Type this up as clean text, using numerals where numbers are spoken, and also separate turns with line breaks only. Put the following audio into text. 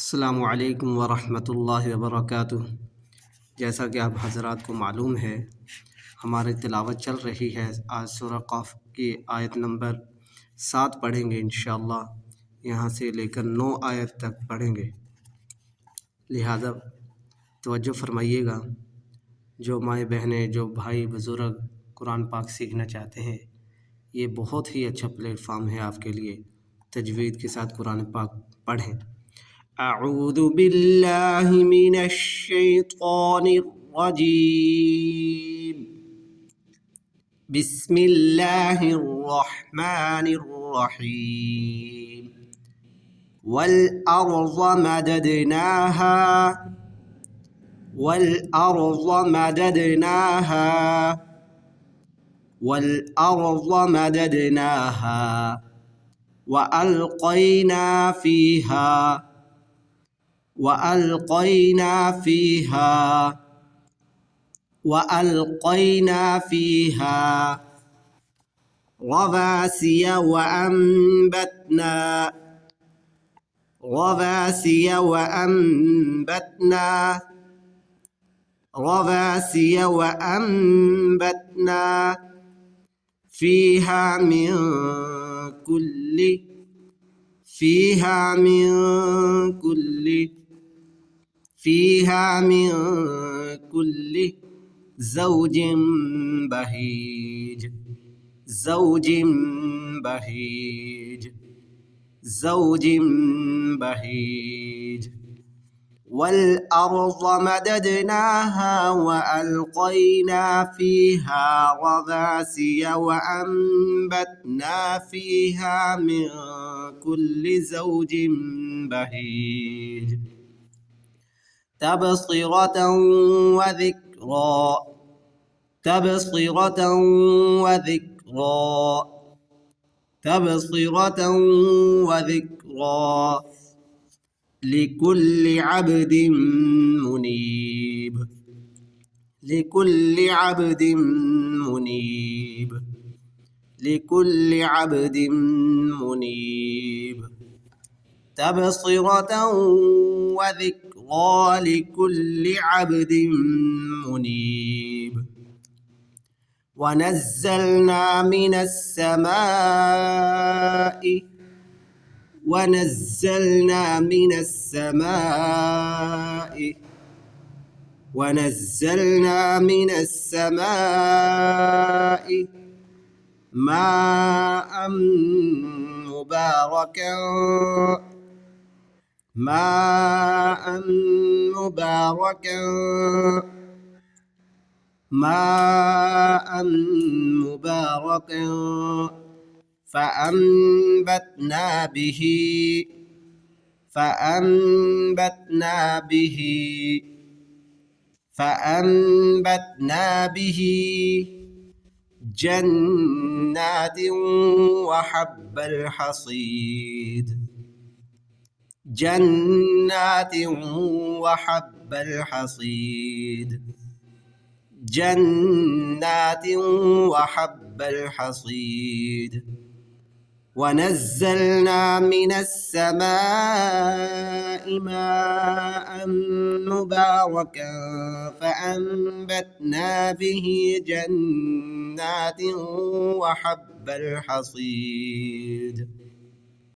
अस्सलामु अलैकुम वरहमतुल्लाहि वबरकातुह। जैसा कि आप हज़रात को मालूम है, हमारी तिलावत चल रही है। आज सूरह क़ाफ की आयत नंबर 7 पढ़ेंगे इंशाअल्लाह। यहाँ से लेकर 9 आयत तक पढ़ेंगे, लिहाजा तवज्जो फरमाइएगा। जो माएँ बहनें, जो भाई बुज़ुर्ग कुरान पाक सीखना चाहते हैं, ये बहुत ही अच्छा प्लेटफार्म है आपके लिए। तजवीद के साथ कुरान पाक पढ़ें। अऊज़ु बिल्लाहि मिनश शैतानिर रजीम। बिस्मिल्लाहिर रहमानिर रहीम। वल अर्ज़ मददनाहा वल अर्ज़ मददनाहा वल अर्ज़ मददनाहा व अलक़ैना फ़ीहा وألقينا فيها رواسي وأنبتنا فيها من كل زوج بهيج والأرض مددناها وألقينا فيها رواسي وأنبتنا فيها من كل زوج بهيج تبصرة وذكرى لكل عبد منيب تبصرة وذكرى لكل عبد منيب ونزلنا من السماء ماء مباركا فأنبتنا به جنات وحب الحصيد ونزلنا من السماء ماء مباركا فأنبتنا به جنات وحب الحصيد